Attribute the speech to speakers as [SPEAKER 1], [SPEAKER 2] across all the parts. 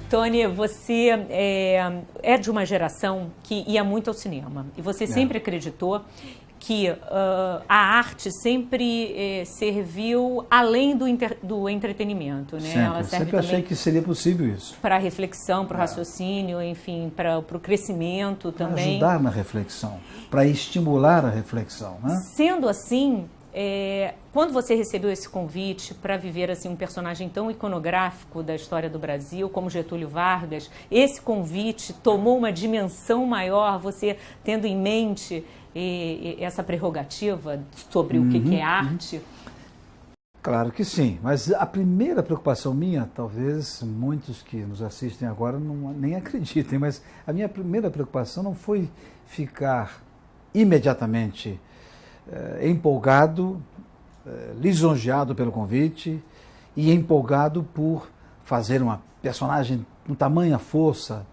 [SPEAKER 1] Tony, você é de uma geração que ia muito ao cinema. E você sempre acreditou que a arte sempre serviu além do entretenimento, né?
[SPEAKER 2] Sempre,
[SPEAKER 1] Ela serve
[SPEAKER 2] sempre achei que seria possível isso.
[SPEAKER 1] Para a reflexão, para o raciocínio, enfim, para o crescimento também.
[SPEAKER 2] Para ajudar na reflexão, para estimular a reflexão, né?
[SPEAKER 1] Sendo assim, quando você recebeu esse convite para viver assim, um personagem tão iconográfico da história do Brasil como Getúlio Vargas, esse convite tomou uma dimensão maior, você tendo em mente essa prerrogativa sobre o que é arte?
[SPEAKER 2] Claro que sim, mas a primeira preocupação minha, talvez muitos que nos assistem agora nem acreditem, mas a minha primeira preocupação não foi ficar imediatamente empolgado, lisonjeado pelo convite e empolgado por fazer uma personagem com tamanha força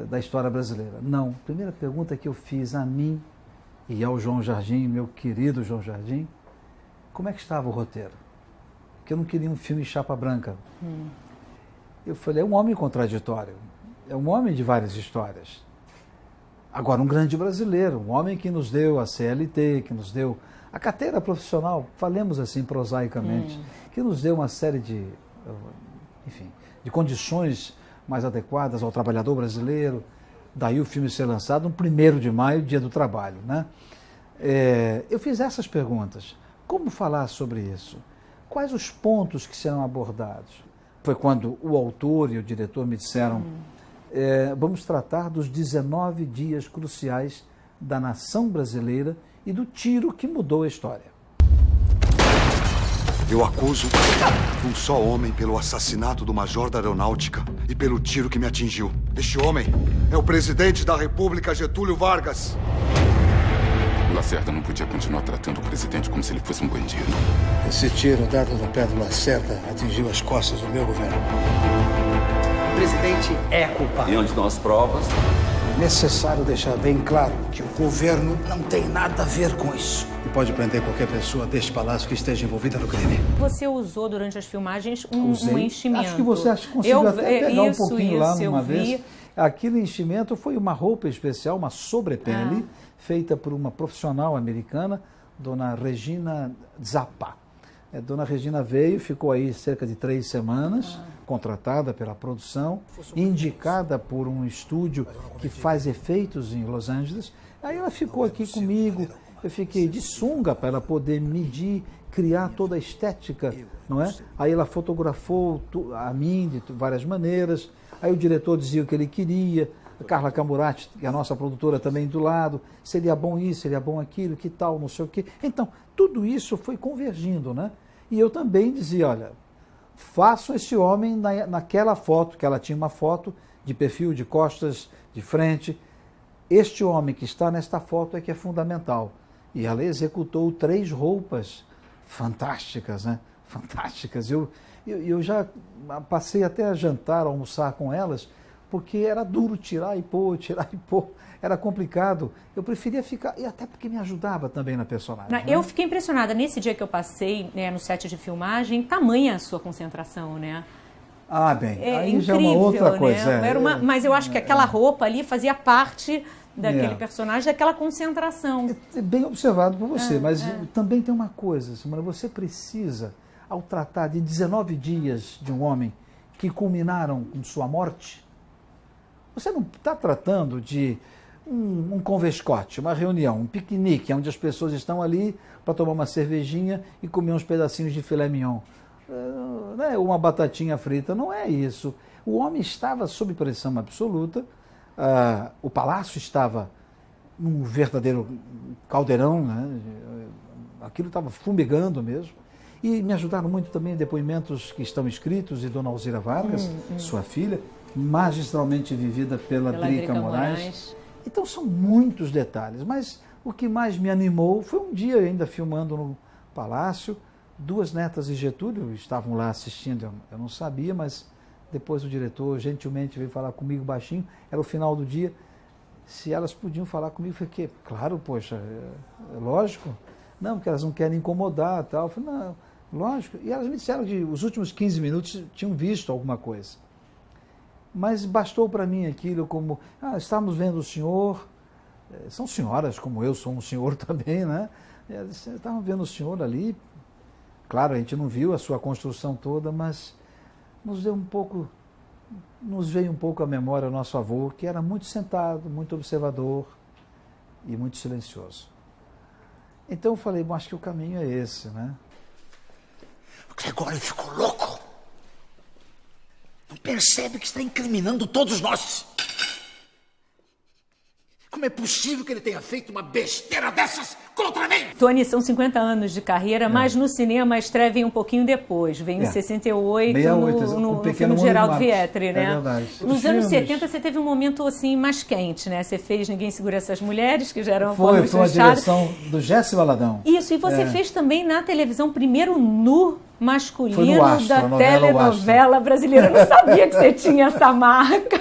[SPEAKER 2] da história brasileira. Não, a primeira pergunta que eu fiz a mim e ao João Jardim, meu querido João Jardim, como é que estava o roteiro? Porque eu não queria um filme chapa branca. Eu falei, é um homem contraditório, é um homem de várias histórias. Agora, um grande brasileiro, um homem que nos deu a CLT, que nos deu a carteira profissional, falemos assim prosaicamente, que nos deu uma série de, enfim, de condições mais adequadas ao trabalhador brasileiro. Daí o filme ser lançado no 1º de maio, Dia do Trabalho, né? Eu fiz essas perguntas. Como falar sobre isso? Quais os pontos que serão abordados? Foi quando o autor e o diretor me disseram, vamos tratar dos 19 dias cruciais da nação brasileira e do tiro que mudou a história.
[SPEAKER 3] Eu acuso um só homem pelo assassinato do major da Aeronáutica e pelo tiro que me atingiu. Este homem é o presidente da República, Getúlio Vargas.
[SPEAKER 4] Lacerda não podia continuar tratando o presidente como se ele fosse um bandido.
[SPEAKER 5] Esse tiro dado no pé do Lacerda atingiu as costas do meu governo.
[SPEAKER 6] O presidente é culpado.
[SPEAKER 7] E onde estão as provas?
[SPEAKER 5] Necessário deixar bem claro que o governo não tem nada a ver com isso. E pode prender qualquer pessoa deste palácio que esteja envolvida no crime.
[SPEAKER 1] Você usou durante as filmagens um enchimento.
[SPEAKER 2] Acho que você conseguiu até pegar um pouquinho lá uma vez. Aquele enchimento foi uma roupa especial, uma sobrepele, feita por uma profissional americana, dona Regina Zappa. Dona Regina veio, ficou aí cerca de 3 semanas, contratada pela produção, indicada por um estúdio que faz efeitos em Los Angeles. Aí ela ficou aqui comigo, eu fiquei de sunga para ela poder medir, criar toda a estética, não é? Aí ela fotografou a mim de várias maneiras, aí o diretor dizia o que ele queria, a Carla Camurati, que é a nossa produtora também do lado, seria bom isso, seria bom aquilo, que tal, não sei o quê. Então, tudo isso foi convergindo, né? E eu também dizia, olha, façam esse homem naquela foto, que ela tinha uma foto de perfil, de costas, de frente. Este homem que está nesta foto é que é fundamental. E ela executou 3 roupas fantásticas, né? Fantásticas. Eu já passei até a jantar, a almoçar com elas, porque era duro tirar e pôr, era complicado. Eu preferia ficar, e até porque me ajudava também na personagem.
[SPEAKER 1] Eu fiquei impressionada, nesse dia que eu passei no set de filmagem, tamanha a sua concentração, né?
[SPEAKER 2] Bem, aí
[SPEAKER 1] incrível,
[SPEAKER 2] já é uma outra coisa.
[SPEAKER 1] Né? Mas eu acho que aquela roupa ali fazia parte daquele personagem, daquela concentração.
[SPEAKER 2] É bem observado por você, mas também tem uma coisa, Simona, você precisa, ao tratar de 19 dias de um homem que culminaram com sua morte, você não está tratando de um convescote, uma reunião, um piquenique, onde as pessoas estão ali para tomar uma cervejinha e comer uns pedacinhos de filé mignon. Uma batatinha frita, não é isso. O homem estava sob pressão absoluta, o palácio estava num verdadeiro caldeirão, né? Aquilo estava fumegando mesmo. E me ajudaram muito também depoimentos que estão escritos de Dona Alzira Vargas, sua filha, magistralmente vivida pela Drica Moraes. Então são muitos detalhes, mas o que mais me animou foi um dia ainda filmando no Palácio, 2 netas de Getúlio estavam lá assistindo, eu não sabia, mas depois o diretor gentilmente veio falar comigo baixinho, era o final do dia, se elas podiam falar comigo, eu falei, claro, poxa, é lógico, não, porque elas não querem incomodar e tal, eu falei, não, lógico, e elas me disseram que os últimos 15 minutos tinham visto alguma coisa. Mas bastou para mim aquilo como, estamos vendo o senhor, são senhoras como eu, sou um senhor também, né? Estavam vendo o senhor ali, claro, a gente não viu a sua construção toda, mas nos veio um pouco à memória o nosso avô, que era muito sentado, muito observador e muito silencioso. Então eu falei, bom, acho que o caminho é esse, né?
[SPEAKER 7] O Gregório ficou louco. Não percebe que está incriminando todos nós. Como é possível que ele tenha feito uma besteira dessas contra mim?
[SPEAKER 1] Tony, são 50 anos de carreira, mas no cinema a estreia vem um pouquinho depois. Vem em 68, no filme de Geraldo Vietri, né?
[SPEAKER 2] É verdade.
[SPEAKER 1] Nos anos 70 você teve um momento assim mais quente, né? Você fez Ninguém Segura Essas Mulheres, que já eram
[SPEAKER 2] Foi uma direção do Jesse Valadão.
[SPEAKER 1] Isso, e você fez também na televisão primeiro nu masculino
[SPEAKER 2] Astro,
[SPEAKER 1] da telenovela brasileira. Eu não sabia que você tinha essa marca.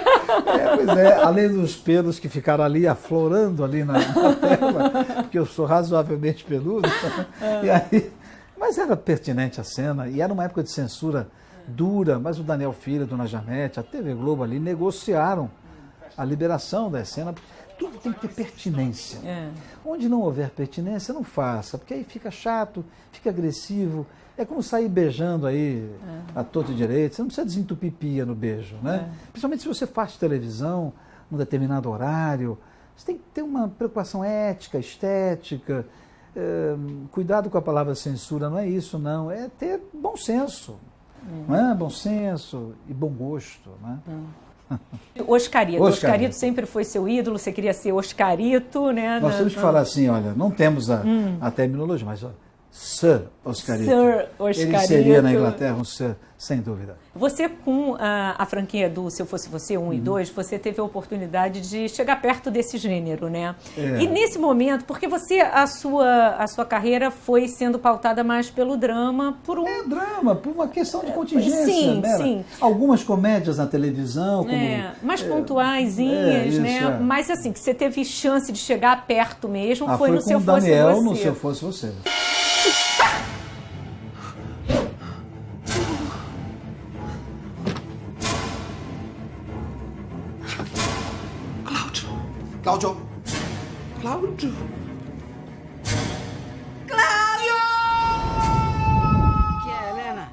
[SPEAKER 2] Pois é, além dos pelos que ficaram ali aflorando ali na tela, porque eu sou razoavelmente peludo, e aí, mas era pertinente a cena, e era uma época de censura dura, mas o Daniel Filho, a Dona Janete, a TV Globo ali negociaram a liberação da cena. Tudo tem que ter pertinência. Onde não houver pertinência, não faça, porque aí fica chato, fica agressivo. É como sair beijando aí à torta e direito. Você não precisa desentupir pia no beijo, né? Principalmente se você faz televisão num determinado horário. Você tem que ter uma preocupação ética, estética. Cuidado com a palavra censura, não é isso, não. É ter bom senso. Não é? Bom senso e bom gosto, né?
[SPEAKER 1] Oscarito sempre foi seu ídolo, você queria ser Oscarito, né?
[SPEAKER 2] Nós temos que falar assim, olha, não temos a terminologia, mas Sir Oscarito.
[SPEAKER 1] Sir Oscarito.
[SPEAKER 2] Ele seria na Inglaterra um Sir, sem dúvida.
[SPEAKER 1] Você, com a franquia do Se Eu Fosse Você, 1 e 2, você teve a oportunidade de chegar perto desse gênero, né? E nesse momento, porque a sua carreira foi sendo pautada mais pelo drama, por
[SPEAKER 2] drama, por uma questão de contingência.
[SPEAKER 1] Sim,
[SPEAKER 2] né?
[SPEAKER 1] sim.
[SPEAKER 2] Algumas comédias na televisão, como...
[SPEAKER 1] mais pontuaisinhas, né? Mas assim, que você teve chance de chegar perto mesmo, foi no Se Eu Fosse
[SPEAKER 2] Daniel,
[SPEAKER 1] Você.
[SPEAKER 2] No Se Eu Fosse Você.
[SPEAKER 7] Cláudio!
[SPEAKER 6] Que é, Helena?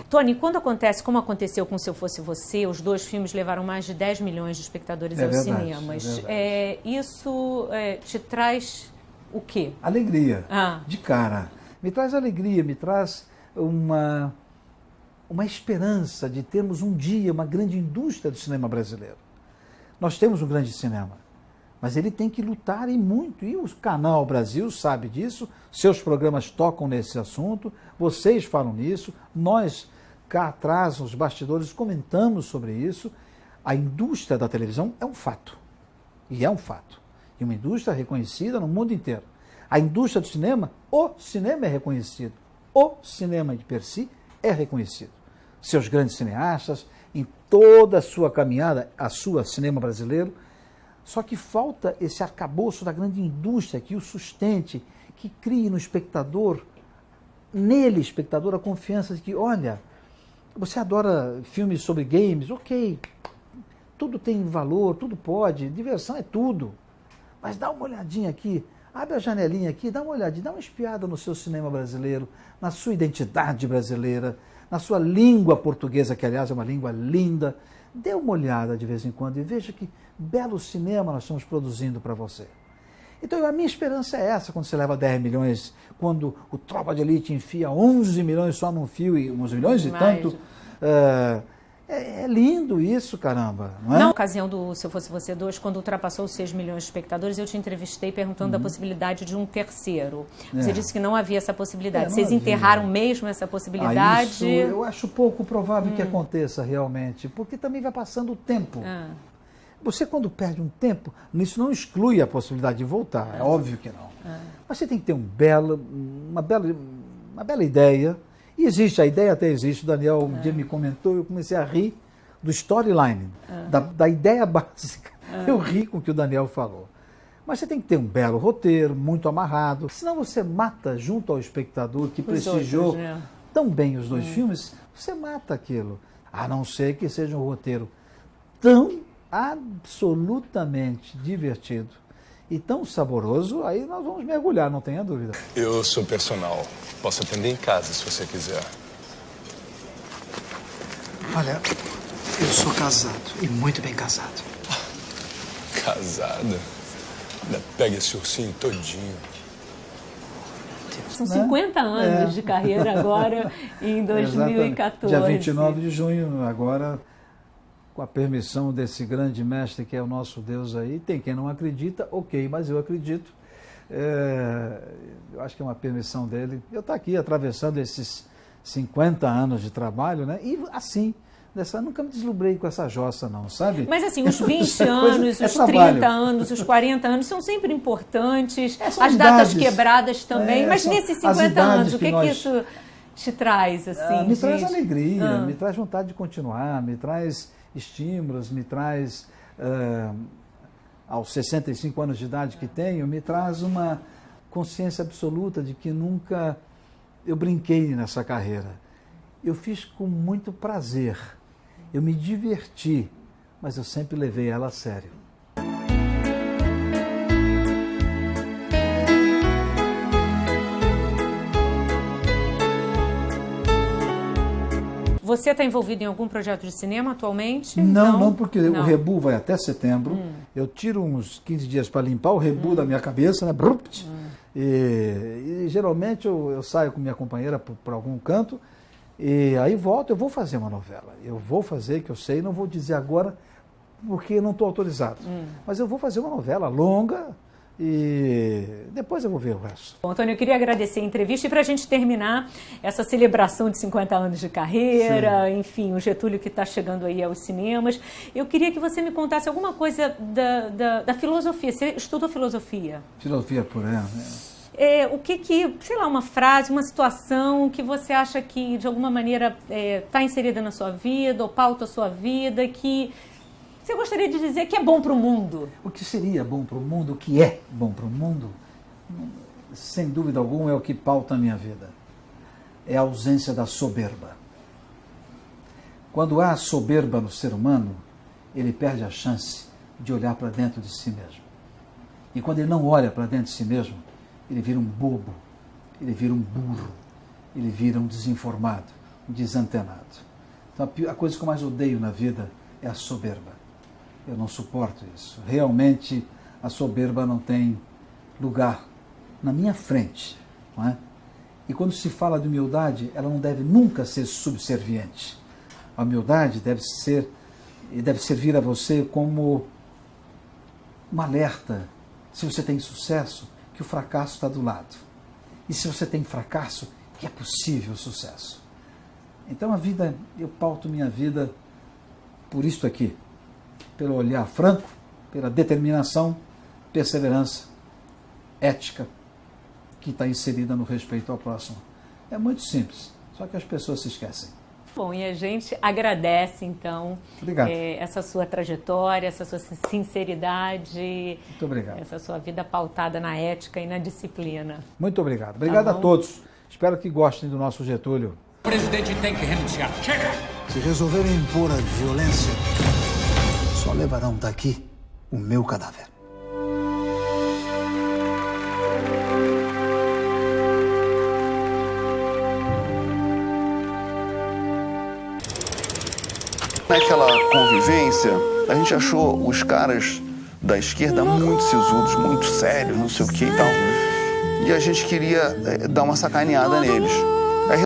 [SPEAKER 1] Tony, quando acontece, como aconteceu com Se Eu Fosse Você, os dois filmes levaram mais de 10 milhões de espectadores aos cinemas. Isso te traz o quê?
[SPEAKER 2] Alegria, de cara. Me traz alegria, me traz uma esperança de termos um dia uma grande indústria do cinema brasileiro. Nós temos um grande cinema, mas ele tem que lutar e muito. E o Canal Brasil sabe disso, seus programas tocam nesse assunto, vocês falam nisso, nós cá atrás, nos bastidores, comentamos sobre isso. A indústria da televisão é um fato, e é um fato. E uma indústria reconhecida no mundo inteiro. A indústria do cinema, o cinema é reconhecido. O cinema de per si é reconhecido. Seus grandes cineastas, em toda a sua caminhada, a sua cinema brasileiro, só que falta esse arcabouço da grande indústria que o sustente, que crie no espectador, nele, espectador, a confiança de que, olha, você adora filmes sobre games, ok, tudo tem valor, tudo pode, diversão é tudo, mas dá uma olhadinha aqui, abre a janelinha aqui, dá uma olhadinha, dá uma espiada no seu cinema brasileiro, na sua identidade brasileira, na sua língua portuguesa, que aliás é uma língua linda. Dê uma olhada de vez em quando e veja que belo cinema nós estamos produzindo para você. Então a minha esperança é essa, quando você leva 10 milhões, quando o Tropa de Elite enfia 11 milhões só num fio, e 11 milhões e tanto. É lindo isso, caramba. Não é?
[SPEAKER 1] Na ocasião do Se Eu Fosse Você 2, quando ultrapassou os 6 milhões de espectadores, eu te entrevistei perguntando da possibilidade de um terceiro. Você disse que não havia essa possibilidade. Vocês enterraram mesmo essa possibilidade?
[SPEAKER 2] Isso eu acho pouco provável que aconteça realmente, porque também vai passando o tempo. Você, quando perde um tempo, isso não exclui a possibilidade de voltar, é óbvio que não. Mas você tem que ter uma bela ideia. E existe, a ideia até existe, o Daniel um dia me comentou, eu comecei a rir do storyline, da ideia básica. Eu ri com o que o Daniel falou. Mas você tem que ter um belo roteiro, muito amarrado, senão você mata junto ao espectador que prestigiou tão bem os dois filmes, você mata aquilo. a não ser que seja um roteiro tão absolutamente divertido e tão saboroso, aí nós vamos mergulhar, não tenha dúvida.
[SPEAKER 8] Eu sou personal. Posso atender em casa, se você quiser.
[SPEAKER 5] Olha, eu sou casado, e muito bem casado.
[SPEAKER 8] Casada? Pega esse ursinho todinho.
[SPEAKER 1] São 50 anos de carreira agora, em 2014.
[SPEAKER 2] Dia 29 de junho, agora, com a permissão desse grande mestre que é o nosso Deus aí. Tem quem não acredita, ok, mas eu acredito. Eu acho que é uma permissão dele. Eu estou aqui atravessando esses 50 anos de trabalho, né? E assim, nunca me deslumbrei com essa jossa, não, sabe?
[SPEAKER 1] Mas assim, os 20 anos, os 30 anos, os 40 anos são sempre importantes, as datas quebradas também, mas nesses 50 anos, o que isso te traz? Assim,
[SPEAKER 2] me traz alegria, me traz vontade de continuar, me traz estímulos, me traz, aos 65 anos de idade que tenho, me traz uma consciência absoluta de que nunca eu brinquei nessa carreira. Eu fiz com muito prazer. Eu me diverti, mas eu sempre levei ela a sério.
[SPEAKER 1] Você está envolvido em algum projeto de cinema atualmente?
[SPEAKER 2] Não, porque o rebu vai até setembro. Eu tiro uns 15 dias para limpar o rebu da minha cabeça, né? E geralmente eu saio com minha companheira por algum canto. E aí volto, eu vou fazer uma novela. Eu vou fazer, que eu sei, não vou dizer agora, porque não estou autorizado. Mas eu vou fazer uma novela longa e depois eu vou ver o resto.
[SPEAKER 1] Bom, Antônio, eu queria agradecer a entrevista e para a gente terminar essa celebração de 50 anos de carreira, enfim, o Getúlio que está chegando aí aos cinemas, eu queria que você me contasse alguma coisa da filosofia. Você estudou filosofia?
[SPEAKER 2] Filosofia pura, né?
[SPEAKER 1] O que, sei lá, uma frase, uma situação que você acha que de alguma maneira está inserida na sua vida ou pauta a sua vida, que você gostaria de dizer que é bom para o mundo?
[SPEAKER 2] O que seria bom para o mundo, o que é bom para o mundo, sem dúvida alguma é o que pauta a minha vida. É a ausência da soberba. Quando há soberba no ser humano, ele perde a chance de olhar para dentro de si mesmo. E quando ele não olha para dentro de si mesmo, ele vira um bobo, ele vira um burro, ele vira um desinformado, um desantenado. Então a coisa que eu mais odeio na vida é a soberba. Eu não suporto isso. Realmente a soberba não tem lugar na minha frente. Não é? E quando se fala de humildade, ela não deve nunca ser subserviente. A humildade deve servir a você como um alerta. Se você tem sucesso, que o fracasso está do lado. E se você tem fracasso, que é possível o sucesso. Então a vida, eu pauto minha vida por isto aqui. Pelo olhar franco, pela determinação, perseverança, ética, que está inserida no respeito ao próximo. É muito simples, só que as pessoas se esquecem.
[SPEAKER 1] Bom, e a gente agradece, então, essa sua trajetória, essa sua sinceridade,
[SPEAKER 2] muito obrigado.
[SPEAKER 1] Essa sua vida pautada na ética e na disciplina.
[SPEAKER 2] Muito obrigado. Obrigado a todos. Espero que gostem do nosso Getúlio.
[SPEAKER 7] O presidente tem que renunciar. Chega!
[SPEAKER 5] Se resolverem impor a violência, só levarão daqui o meu cadáver.
[SPEAKER 9] Naquela convivência, a gente achou os caras da esquerda muito sisudos, muito sérios, não sei o que e tal. E a gente queria dar uma sacaneada neles.